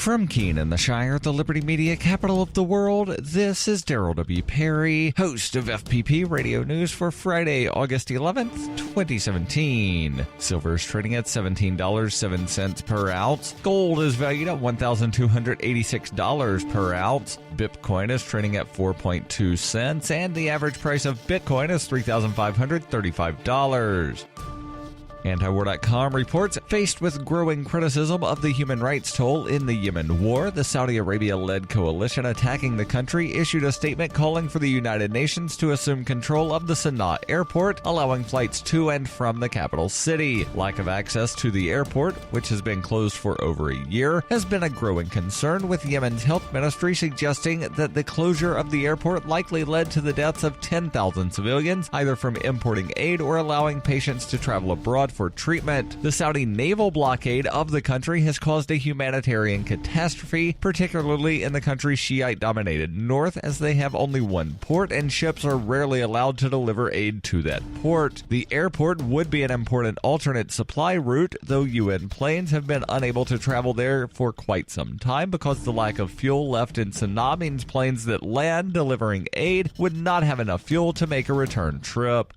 From Keene in the Shire, the Liberty Media capital of the world, this is Daryl W. Perry, host of FPP Radio News for Friday, August 11th, 2017. Silver is trading at $17.07 per ounce. Gold is valued at $1,286 per ounce. Bitcoin is trading at 4.2 cents, and the average price of Bitcoin is $3,535. Antiwar.com reports, faced with growing criticism of the human rights toll in the Yemen war, the Saudi Arabia-led coalition attacking the country issued a statement calling for the United Nations to assume control of the Sanaa airport, allowing flights to and from the capital city. Lack of access to the airport, which has been closed for over a year, has been a growing concern, with Yemen's health ministry suggesting that the closure of the airport likely led to the deaths of 10,000 civilians, either from importing aid or allowing patients to travel abroad for treatment. The Saudi naval blockade of the country has caused a humanitarian catastrophe, particularly in the country's Shiite-dominated north, as they have only one port and ships are rarely allowed to deliver aid to that port. The airport would be an important alternate supply route, though UN planes have been unable to travel there for quite some time because the lack of fuel left in Sanaa means planes that land delivering aid would not have enough fuel to make a return trip.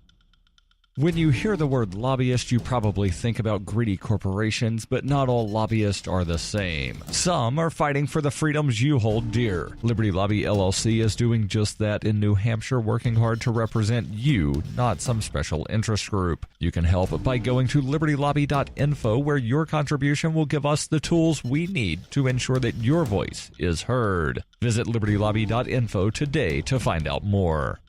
When you hear the word lobbyist, you probably think about greedy corporations, but not all lobbyists are the same. Some are fighting for the freedoms you hold dear. Liberty Lobby LLC is doing just that in New Hampshire, working hard to represent you, not some special interest group. You can help by going to libertylobby.info, where your contribution will give us the tools we need to ensure that your voice is heard. Visit libertylobby.info today to find out more.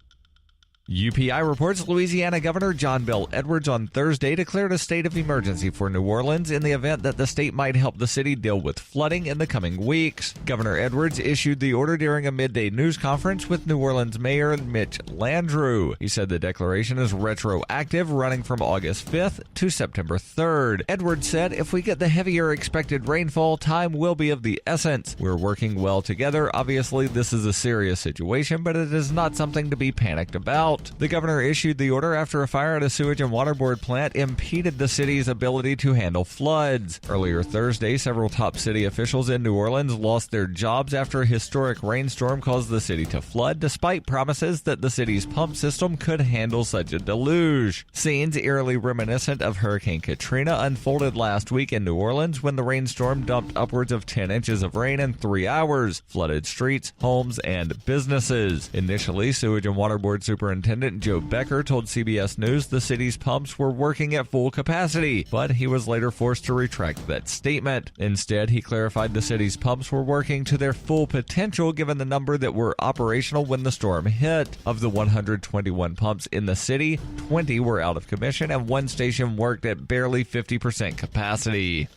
UPI reports Louisiana Governor John Bel Edwards on Thursday declared a state of emergency for New Orleans in the event that the state might help the city deal with flooding in the coming weeks. Governor Edwards issued the order during a midday news conference with New Orleans Mayor Mitch Landrieu. He said the declaration is retroactive, running from August 5th to September 3rd. Edwards said, "If we get the heavier expected rainfall, time will be of the essence. We're working well together. Obviously, this is a serious situation, but it is not something to be panicked about." The governor issued the order after a fire at a sewage and water board plant impeded the city's ability to handle floods. Earlier Thursday, several top city officials in New Orleans lost their jobs after a historic rainstorm caused the city to flood, despite promises that the city's pump system could handle such a deluge. Scenes eerily reminiscent of Hurricane Katrina unfolded last week in New Orleans when the rainstorm dumped upwards of 10 inches of rain in 3 hours, flooded streets, homes, and businesses. Initially, sewage and water board superintendent Joe Becker told CBS News the city's pumps were working at full capacity, but he was later forced to retract that statement. Instead, he clarified the city's pumps were working to their full potential given the number that were operational when the storm hit. Of the 121 pumps in the city, 20 were out of commission and one station worked at barely 50% capacity.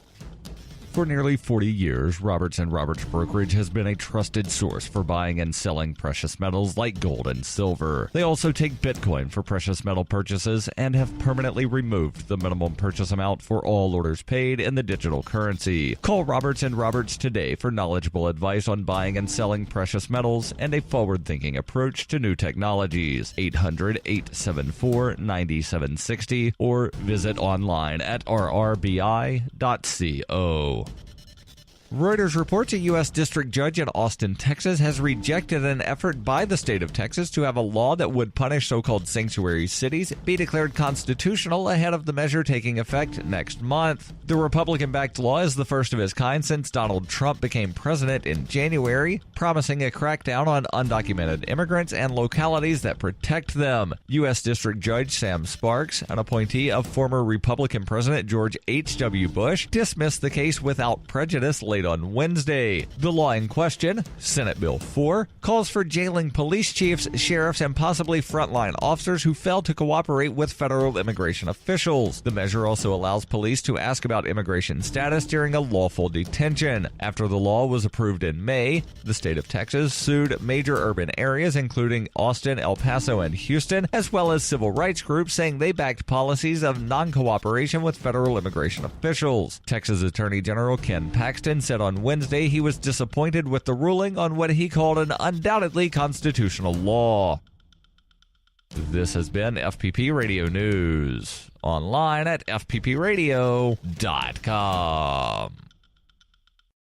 For nearly 40 years, Roberts & Roberts Brokerage has been a trusted source for buying and selling precious metals like gold and silver. They also take Bitcoin for precious metal purchases and have permanently removed the minimum purchase amount for all orders paid in the digital currency. Call Roberts & Roberts today for knowledgeable advice on buying and selling precious metals and a forward-thinking approach to new technologies. 800-874-9760 or visit online at rrbi.co. Reuters reports a U.S. district judge in Austin, Texas, has rejected an effort by the state of Texas to have a law that would punish so-called sanctuary cities be declared constitutional ahead of the measure taking effect next month. The Republican-backed law is the first of its kind since Donald Trump became president in January, promising a crackdown on undocumented immigrants and localities that protect them. U.S. District Judge Sam Sparks, an appointee of former Republican President George H.W. Bush, dismissed the case without prejudice late on Wednesday. The law in question, Senate Bill 4, calls for jailing police chiefs, sheriffs, and possibly frontline officers who failed to cooperate with federal immigration officials. The measure also allows police to ask about immigration status during a lawful detention. After the law was approved in May, the state of Texas sued major urban areas including Austin, El Paso, and Houston, as well as civil rights groups, saying they backed policies of non-cooperation with federal immigration officials. Texas Attorney General Ken Paxton said on Wednesday he was disappointed with the ruling on what he called an undoubtedly constitutional law. This has been FPP Radio News, online at fppradio.com.